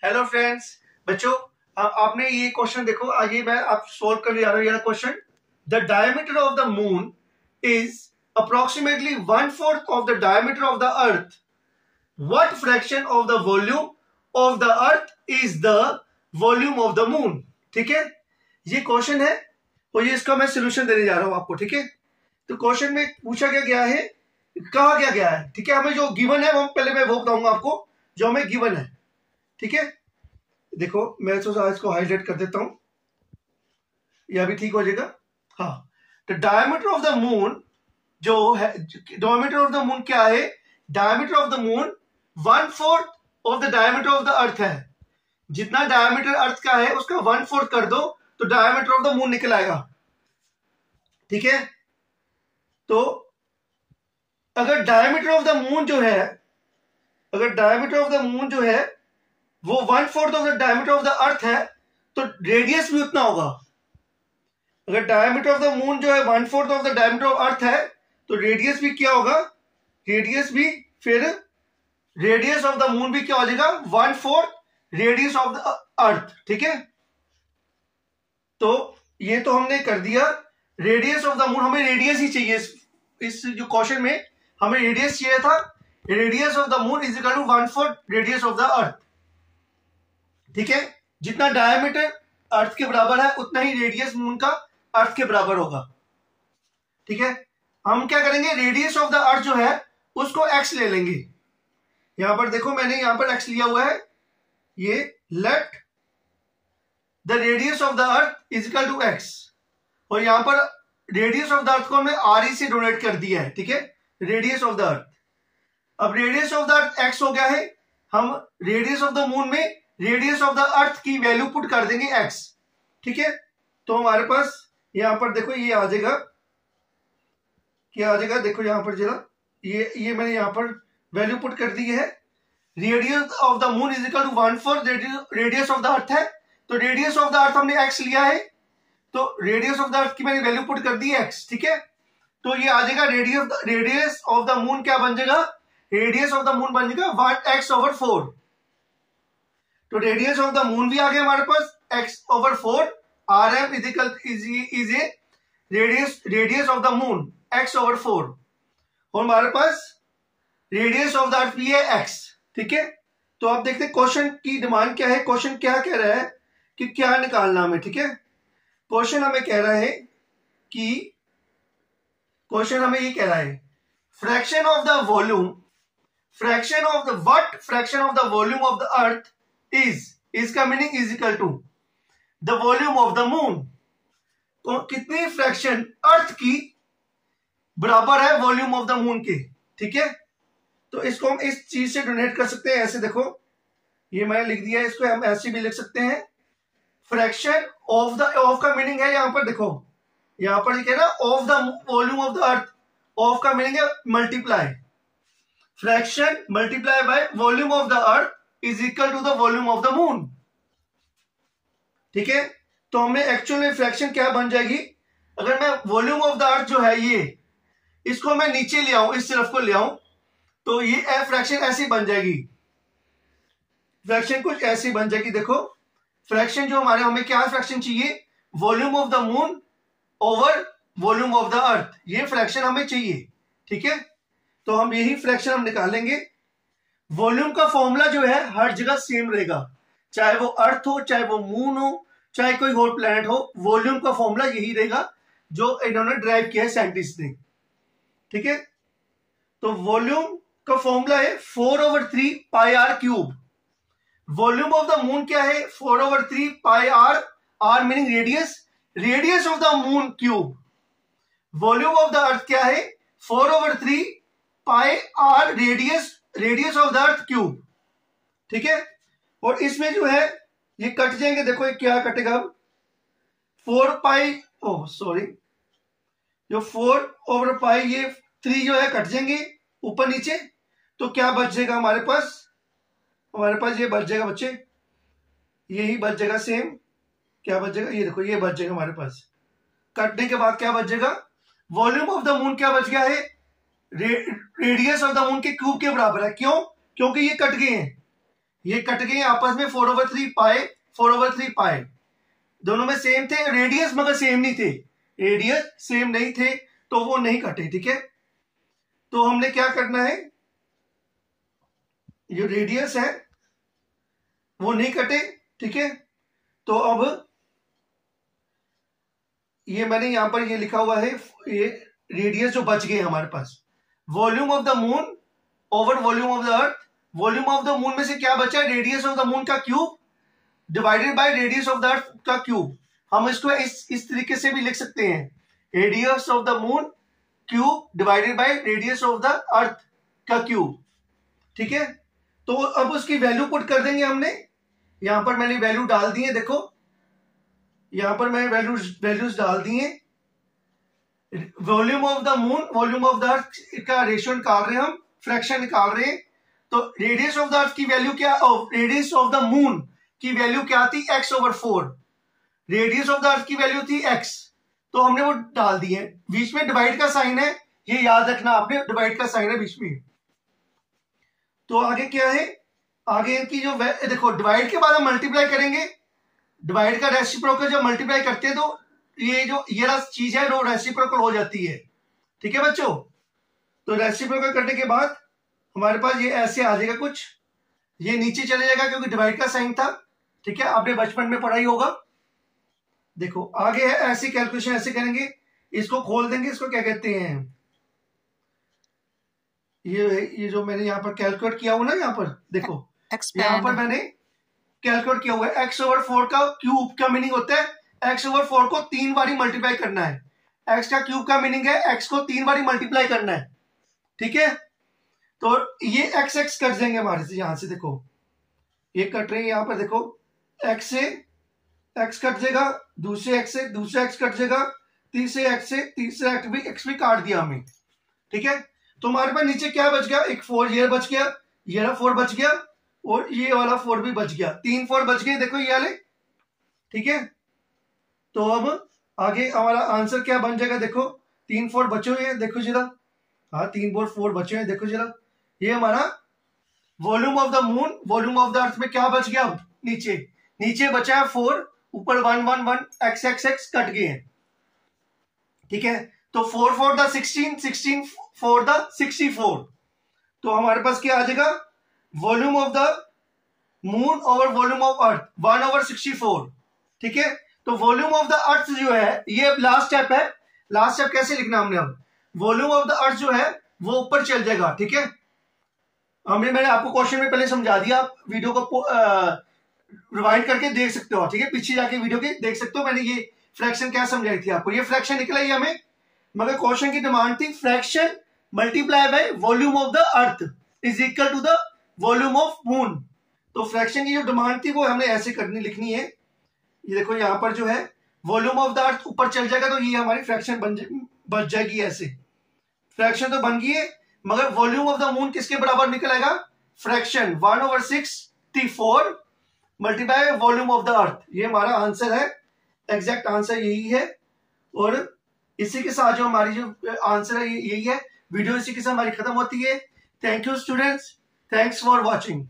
Hello friends, बच्चों आपने ये क्वेश्चन देखो, आइए मैं आप सोल्व करने जा रहा हूँ। यह question, the diameter of the moon is approximately 1/4 of the diameter of the earth. What fraction of the volume of the earth is the volume of the moon. ठीक है, ये क्वेश्चन है और ये इसका मैं सोल्यूशन देने जा रहा हूं आपको। ठीक है, तो क्वेश्चन में पूछा गया है, कहा गया है। ठीक है, हमें जो गिवन है वो पहले मैं वो बताऊंगा आपको जो हमें गिवन है। ठीक है, देखो मैं तो आज को हाईलाइट कर देता हूं, यह भी ठीक हो जाएगा। हाँ, तो डायमीटर ऑफ द मून जो है, डायमीटर ऑफ द मून क्या है? Diameter of the moon 1/4 of the diameter of the earth है। जितना डायमीटर अर्थ का है उसका 1/4 कर दो तो डायमीटर ऑफ द मून निकल आएगा। ठीक है, तो अगर डायमीटर ऑफ द मून जो है, अगर डायमीटर ऑफ द मून जो है वो 1/4 of the diameter of the earth है तो रेडियस भी उतना होगा। अगर डायमीटर ऑफ द मून जो है 1/4 of the diameter of earth है तो रेडियस भी क्या होगा? रेडियस भी, फिर रेडियस ऑफ द मून भी क्या हो जाएगा? 1/4 रेडियस ऑफ द अर्थ। ठीक है, तो ये तो हमने कर दिया। रेडियस ऑफ द मून, हमें रेडियस ही चाहिए इस जो क्वेश्चन में हमें रेडियस चाहिए था। Radius of the moon is equal to 1/4 radius of the earth. ठीक है, जितना डायमीटर अर्थ के बराबर है उतना ही रेडियस मून का अर्थ के बराबर होगा। ठीक है, हम क्या करेंगे, रेडियस ऑफ द अर्थ जो है उसको x ले लेंगे। यहां पर देखो मैंने यहां पर x लिया हुआ है, ये let the radius of the earth is equal to x, और यहां पर रेडियस ऑफ द अर्थ को हमने r से डोनेट कर दिया है। ठीक है, रेडियस ऑफ द अर्थ, अब radius of the earth x हो गया है। हम रेडियस ऑफ द मून में रेडियस ऑफ द अर्थ की वैल्यू पुट कर देंगे x। ठीक है, तो हमारे पास यहां पर देखो ये आ जाएगा, क्या आ जाएगा? देखो यहां पर जरा, ये मैंने यहां पर वैल्यू पुट कर दी है। Radius of the moon is equal to 1/4 radius of the earth है, तो रेडियस ऑफ द अर्थ हमने x लिया है, तो रेडियस ऑफ द अर्थ की मैंने वैल्यू पुट कर दी है x। ठीक है, तो ये आ जाएगा रेडियस ऑफ द मून क्या बन जाएगा? रेडियस ऑफ द मून बन जाएगा 1x/4। तो रेडियस ऑफ द मून भी आ गया हमारे पास x/4। rm is a radius of the moon x/4, और हमारे पास रेडियस ऑफ द अर्थ भी है x। ठीक है, तो आप देखते हैं क्वेश्चन की डिमांड क्या है। क्वेश्चन क्या कह रहा है कि क्या निकालना हमें। ठीक है, क्वेश्चन हमें कह रहा है कि, क्वेश्चन हमें ये कह रहा है fraction of the volume, fraction of the what fraction of the volume of the earth इसका meaning is equal to the volume of the moon. तो कितनी फ्रैक्शन अर्थ की बराबर है वॉल्यूम ऑफ द मून के। ठीक है, तो इसको हम इस चीज से डोनेट कर सकते हैं। ऐसे देखो, ये मैंने लिख दिया है, इसको हम ऐसे भी लिख सकते हैं। फ्रैक्शन ऑफ द, ऑफ का मीनिंग है यहां पर देखो, यहां पर लिखे ना of the volume of the earth, of का मीनिंग है multiply, fraction multiply by volume of the earth is equal to the volume of the moon. ठीक है, तो हमें एक्चुअल में फ्रैक्शन क्या बन जाएगी? अगर मैं वॉल्यूम ऑफ द अर्थ जो है ये, इसको मैं नीचे ले आऊं, इस तरफ को ले आऊं, तो ये फ्रैक्शन ऐसी बन जाएगी। फ्रैक्शन कुछ ऐसी बन जाएगी। देखो फ्रैक्शन जो हमारे, हमें क्या फ्रैक्शन चाहिए? Volume of the moon over volume of the अर्थ, ये फ्रैक्शन हमें चाहिए। ठीक है, तो हम यही फ्रैक्शन हम निकालेंगे। वॉल्यूम का फॉर्मूला जो है हर जगह सेम रहेगा, चाहे वो अर्थ हो, चाहे वो मून हो, चाहे कोई और प्लैनेट हो, वॉल्यूम का फॉर्मूला यही रहेगा जो इन्होंने ड्राइव किया है साइंटिस्ट ने। ठीक है, तो वॉल्यूम का फॉर्मूला है 4/3 pi r cube. Volume of the moon क्या है? 4/3 pi r, r meaning radius, radius of the moon cube. Volume of the earth क्या है? 4/3 pi r radius, radius of the earth cube. ठीक है, और इसमें जो है ये कट जाएंगे। देखो ये क्या कटेगा अब, 4 पाई, ओह सॉरी, जो 4/पाई, ये 3 जो है कट जाएंगे ऊपर नीचे, तो क्या बच जाएगा हमारे पास? हमारे पास ये बच जाएगा बच्चे, यही बच जाएगा सेम। क्या बच जाएगा? ये देखो ये बच जाएगा हमारे पास। कटने के बाद क्या बच जाएगा? वॉल्यूम ऑफ द मून क्या बच गया है? रेडियस ऑफ द मून के क्यूब के बराबर है। क्यों? क्योंकि ये कट गए हैं, ये कट गए आपस में 4/3 पाए 4/3 पाए, दोनों में सेम थे, रेडियस मगर सेम नहीं थे, रेडियस सेम नहीं थे तो वो नहीं कटे। ठीक है, तो हमने क्या करना है, जो रेडियस है वो नहीं कटे। ठीक है, तो अब ये मैंने यहां पर ये लिखा हुआ है, ये रेडियस जो बच गए हमारे पास, volume of the moon over volume of the earth. Volume of the moon में से क्या बचा, रेडियस ऑफ द मून का cube divided by radius of the earth का क्यूब। हम इसको इस तरीके से भी लिख सकते हैं, radius of the moon cube divided by radius of the earth का क्यूब। ठीक है, तो अब उसकी वैल्यू पुट कर देंगे हमने। यहां पर मैंने वैल्यू डाल दी है, देखो यहां पर मैंने वैल्यूज डाल दी है। Volume of the moon volume of the earth का रेशियो निकाल रहे हैं हम, फ्रैक्शन निकाल रहे हैं। तो रेडियस ऑफ द अर्थ की वैल्यू क्या, रेडियस ऑफ द मून की वैल्यू क्या थी, x/4। रेडियस ऑफ द अर्थ की वैल्यू थी x, तो हमने वो डाल दी है। बीच में डिवाइड का साइन है, ये याद रखना आपने, डिवाइड का साइन है बीच में। तो आगे क्या है, आगे की जो देखो डिवाइड के बाद हम मल्टीप्लाई करेंगे। डिवाइड का रेसिप्रोकल जब मल्टीप्लाई करते हैं तो ये चीज है वो रेसिप्रोकल हो जाती है। ठीक है बच्चों, तो रेसिप्रोकल करने के बाद हमारे पास ये ऐसे आ जाएगा कुछ, ये नीचे चले जाएगा क्योंकि डिवाइड का साइन था। ठीक है, आपने बचपन में पढ़ाई होगा। देखो आगे है, ऐसी कैलकुलेशन ऐसे करेंगे, इसको खोल देंगे, इसको क्या कहते हैं, ये जो मैंने यहाँ पर कैलकुलेट किया हुआ ना, यहाँ पर देखो यहाँ पर मैंने कैलकुलेट किया हुआ है, x/4 का क्यूब का मीनिंग होता है x/4 को 3 बारी मल्टीप्लाई करना है। x का क्यूब का मीनिंग है x को 3 बारी मल्टीप्लाई करना है। ठीक है, तो ये x कट जाएंगे हमारे से, यहां से देखो ये कट रहे हैं, यहां पर देखो x से x कट जाएगा, दूसरे x से दूसरा x कट जाएगा, तीसरे x से तीसरा x भी काट दिया हमें। ठीक है, तो हमारे पास नीचे क्या बच गया, एक 4 ये बच गया, ये वाला 4 बच गया और ये वाला 4 भी बच गया, 3 4 बच गए, देखो ये वाले। ठीक है, तो अब आगे हमारा आंसर क्या बन जाएगा, देखो 3 4 बचे हुए हैं, देखो जरा, हाँ 3 4 बचे हैं, देखो जरा, ये हमारा volume of the moon volume of the अर्थ में क्या बच गया, नीचे बचा है 4, ऊपर 1 1 1 x कट गए हैं। ठीक है, तो 4 4 द 16 16 4 द 64, तो हमारे पास क्या आ जाएगा, volume of the moon over volume of earth 1/64। ठीक है, तो वॉल्यूम ऑफ द अर्थ जो है, ये लास्ट स्टेप है। लास्ट स्टेप कैसे लिखना हमने, अब वॉल्यूम ऑफ द अर्थ जो है वो ऊपर चल जाएगा। ठीक है, मैंने आपको क्वेश्चन में पहले समझा दिया, आप वीडियो को रिवाइंड करके देख सकते हो। ठीक है, पीछे जाके वीडियो के देख सकते हो, मैंने ये फ्रैक्शन क्या समझाई थी आपको, ये फ्रैक्शन निकला ही हमें, मगर क्वेश्चन की डिमांड थी fraction multiply by volume of the earth is equal to the volume of moon. तो फ्रैक्शन की जो डिमांड थी वो हमने ऐसे लिखनी है। ये देखो यहाँ पर जो है वॉल्यूम ऑफ द अर्थ ऊपर चल जाएगा, तो ये हमारी फ्रैक्शन बच जाएगी। ऐसे फ्रैक्शन तो बन गई है, मगर वॉल्यूम ऑफ द मून किसके बराबर निकल आएगा, fraction 1/64 multiply volume of the अर्थ। ये हमारा आंसर है, एग्जैक्ट आंसर यही है। और इसी के साथ जो हमारी जो आंसर है यही है। वीडियो इसी के साथ हमारी खत्म होती है। Thank you students, thanks for watching.